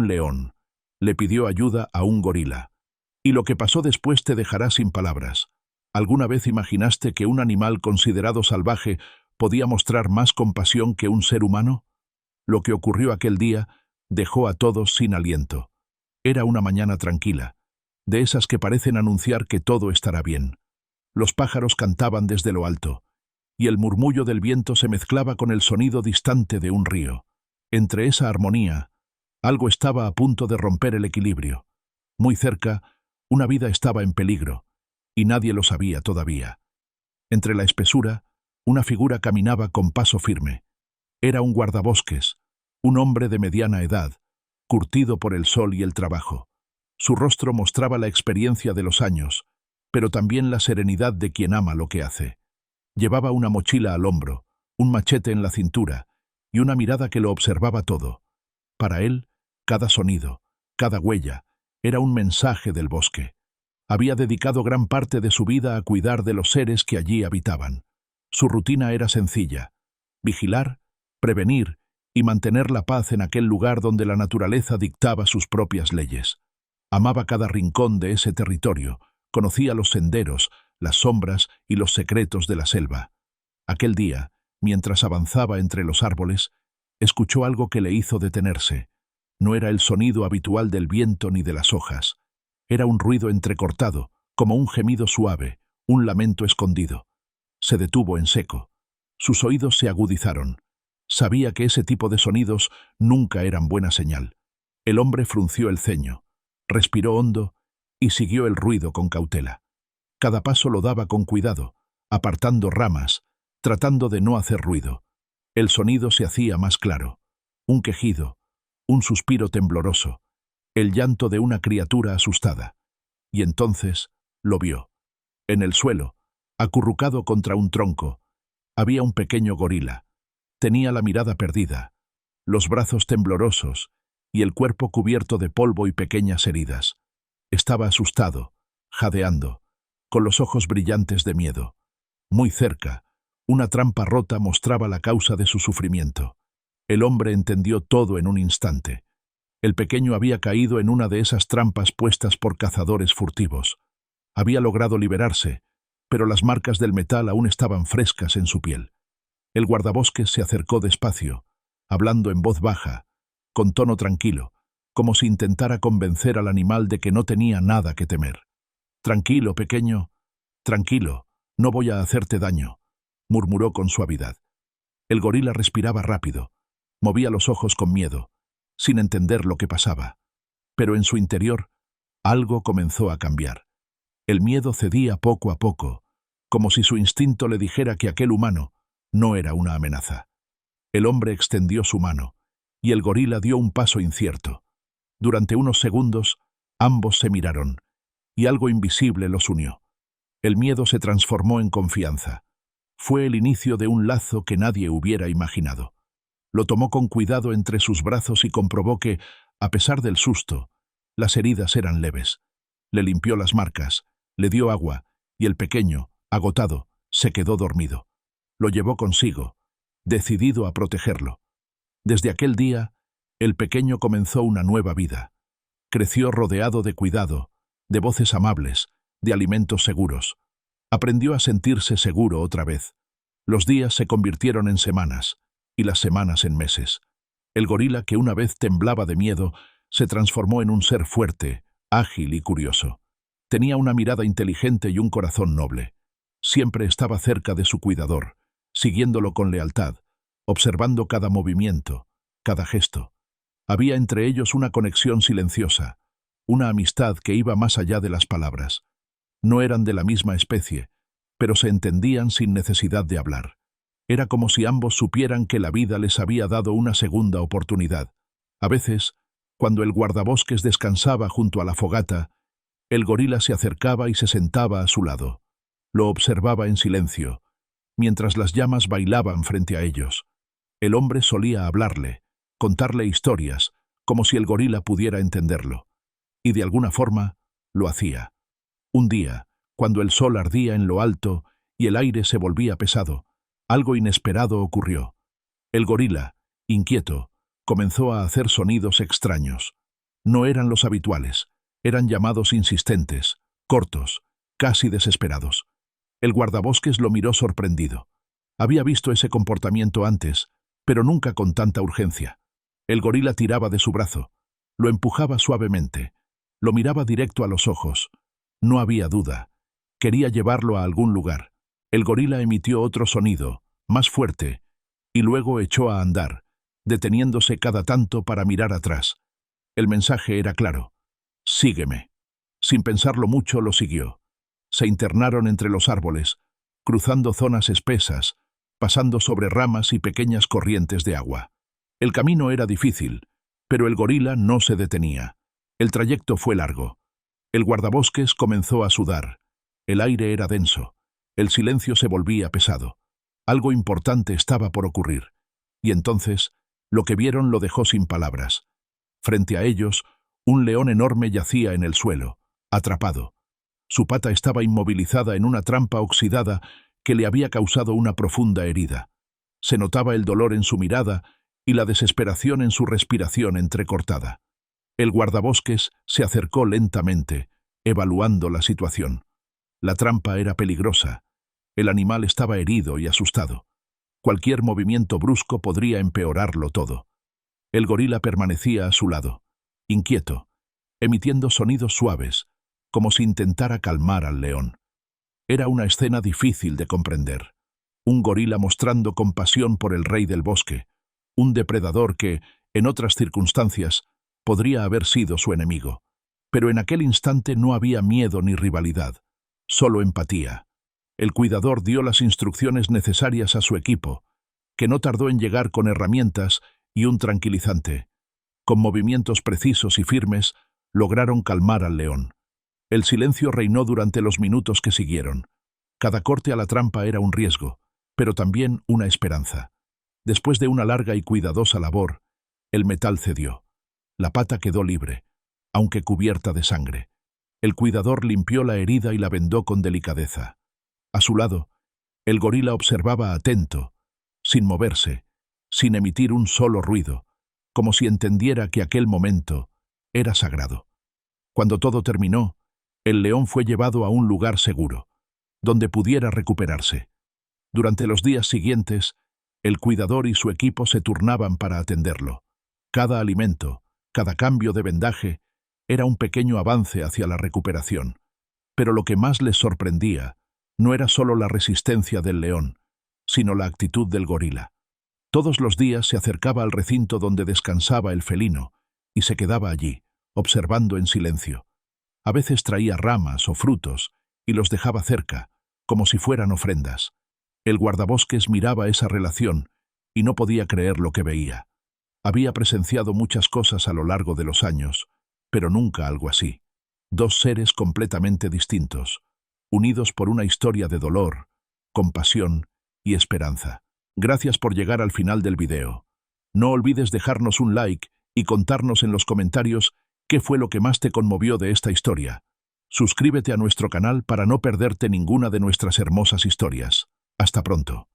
un león. Le pidió ayuda a un gorila. Y lo que pasó después te dejará sin palabras. ¿Alguna vez imaginaste que un animal considerado salvaje podía mostrar más compasión que un ser humano? Lo que ocurrió aquel día dejó a todos sin aliento. Era una mañana tranquila, de esas que parecen anunciar que todo estará bien. Los pájaros cantaban desde lo alto, y el murmullo del viento se mezclaba con el sonido distante de un río. Entre esa armonía, algo estaba a punto de romper el equilibrio. Muy cerca, una vida estaba en peligro, y nadie lo sabía todavía. Entre la espesura, una figura caminaba con paso firme. Era un guardabosques, un hombre de mediana edad, curtido por el sol y el trabajo. Su rostro mostraba la experiencia de los años, pero también la serenidad de quien ama lo que hace. Llevaba una mochila al hombro, un machete en la cintura y una mirada que lo observaba todo. Para él, cada sonido, cada huella, era un mensaje del bosque. Había dedicado gran parte de su vida a cuidar de los seres que allí habitaban. Su rutina era sencilla: vigilar, prevenir y mantener la paz en aquel lugar donde la naturaleza dictaba sus propias leyes. Amaba cada rincón de ese territorio, conocía los senderos, las sombras y los secretos de la selva. Aquel día, mientras avanzaba entre los árboles, escuchó algo que le hizo detenerse. No era el sonido habitual del viento ni de las hojas. Era un ruido entrecortado, como un gemido suave, un lamento escondido. Se detuvo en seco. Sus oídos se agudizaron. Sabía que ese tipo de sonidos nunca eran buena señal. El hombre frunció el ceño, respiró hondo y siguió el ruido con cautela. Cada paso lo daba con cuidado, apartando ramas, tratando de no hacer ruido. El sonido se hacía más claro. Un quejido, un suspiro tembloroso, el llanto de una criatura asustada. Y entonces lo vio. En el suelo, acurrucado contra un tronco, había un pequeño gorila. Tenía la mirada perdida, los brazos temblorosos y el cuerpo cubierto de polvo y pequeñas heridas. Estaba asustado, jadeando, con los ojos brillantes de miedo. Muy cerca, una trampa rota mostraba la causa de su sufrimiento. El hombre entendió todo en un instante. El pequeño había caído en una de esas trampas puestas por cazadores furtivos. Había logrado liberarse, pero las marcas del metal aún estaban frescas en su piel. El guardabosques se acercó despacio, hablando en voz baja, con tono tranquilo, como si intentara convencer al animal de que no tenía nada que temer. «Tranquilo, pequeño, tranquilo, no voy a hacerte daño», murmuró con suavidad. El gorila respiraba rápido, movía los ojos con miedo, sin entender lo que pasaba. Pero en su interior, algo comenzó a cambiar. El miedo cedía poco a poco, como si su instinto le dijera que aquel humano no era una amenaza. El hombre extendió su mano, y el gorila dio un paso incierto. Durante unos segundos, ambos se miraron, y algo invisible los unió. El miedo se transformó en confianza. Fue el inicio de un lazo que nadie hubiera imaginado. Lo tomó con cuidado entre sus brazos y comprobó que, a pesar del susto, las heridas eran leves. Le limpió las marcas, le dio agua, y el pequeño, agotado, se quedó dormido. Lo llevó consigo, decidido a protegerlo. Desde aquel día, el pequeño comenzó una nueva vida. Creció rodeado de cuidado, de voces amables, de alimentos seguros. Aprendió a sentirse seguro otra vez. Los días se convirtieron en semanas, y las semanas en meses. El gorila, que una vez temblaba de miedo, se transformó en un ser fuerte, ágil y curioso. Tenía una mirada inteligente y un corazón noble. Siempre estaba cerca de su cuidador, siguiéndolo con lealtad, observando cada movimiento, cada gesto. Había entre ellos una conexión silenciosa, una amistad que iba más allá de las palabras. No eran de la misma especie, pero se entendían sin necesidad de hablar. Era como si ambos supieran que la vida les había dado una segunda oportunidad. A veces, cuando el guardabosques descansaba junto a la fogata, el gorila se acercaba y se sentaba a su lado. Lo observaba en silencio, mientras las llamas bailaban frente a ellos. El hombre solía hablarle, contarle historias, como si el gorila pudiera entenderlo. Y de alguna forma, lo hacía. Un día, cuando el sol ardía en lo alto y el aire se volvía pesado, algo inesperado ocurrió. El gorila, inquieto, comenzó a hacer sonidos extraños. No eran los habituales, eran llamados insistentes, cortos, casi desesperados. El guardabosques lo miró sorprendido. Había visto ese comportamiento antes, pero nunca con tanta urgencia. El gorila tiraba de su brazo, lo empujaba suavemente, lo miraba directo a los ojos. No había duda. Quería llevarlo a algún lugar. El gorila emitió otro sonido, más fuerte, y luego echó a andar, deteniéndose cada tanto para mirar atrás. El mensaje era claro: sígueme. Sin pensarlo mucho, lo siguió. Se internaron entre los árboles, cruzando zonas espesas, pasando sobre ramas y pequeñas corrientes de agua. El camino era difícil, pero el gorila no se detenía. El trayecto fue largo. El guardabosques comenzó a sudar. El aire era denso. El silencio se volvía pesado. Algo importante estaba por ocurrir. Y entonces, lo que vieron lo dejó sin palabras. Frente a ellos, un león enorme yacía en el suelo, atrapado. Su pata estaba inmovilizada en una trampa oxidada que le había causado una profunda herida. Se notaba el dolor en su mirada y la desesperación en su respiración entrecortada. El guardabosques se acercó lentamente, evaluando la situación. La trampa era peligrosa. El animal estaba herido y asustado. Cualquier movimiento brusco podría empeorarlo todo. El gorila permanecía a su lado, inquieto, emitiendo sonidos suaves, como si intentara calmar al león. Era una escena difícil de comprender. Un gorila mostrando compasión por el rey del bosque, un depredador que, en otras circunstancias, podría haber sido su enemigo. Pero en aquel instante no había miedo ni rivalidad, solo empatía. El cuidador dio las instrucciones necesarias a su equipo, que no tardó en llegar con herramientas y un tranquilizante. Con movimientos precisos y firmes, lograron calmar al león. El silencio reinó durante los minutos que siguieron. Cada corte a la trampa era un riesgo, pero también una esperanza. Después de una larga y cuidadosa labor, el metal cedió. La pata quedó libre, aunque cubierta de sangre. El cuidador limpió la herida y la vendó con delicadeza. A su lado, el gorila observaba atento, sin moverse, sin emitir un solo ruido, como si entendiera que aquel momento era sagrado. Cuando todo terminó, el león fue llevado a un lugar seguro, donde pudiera recuperarse. Durante los días siguientes, el cuidador y su equipo se turnaban para atenderlo. Cada alimento, cada cambio de vendaje, era un pequeño avance hacia la recuperación. Pero lo que más les sorprendía no era solo la resistencia del león, sino la actitud del gorila. Todos los días se acercaba al recinto donde descansaba el felino y se quedaba allí, observando en silencio. A veces traía ramas o frutos y los dejaba cerca, como si fueran ofrendas. El guardabosques miraba esa relación y no podía creer lo que veía. Había presenciado muchas cosas a lo largo de los años, pero nunca algo así. Dos seres completamente distintos, unidos por una historia de dolor, compasión y esperanza. Gracias por llegar al final del video. No olvides dejarnos un like y contarnos en los comentarios qué fue lo que más te conmovió de esta historia. Suscríbete a nuestro canal para no perderte ninguna de nuestras hermosas historias. Hasta pronto.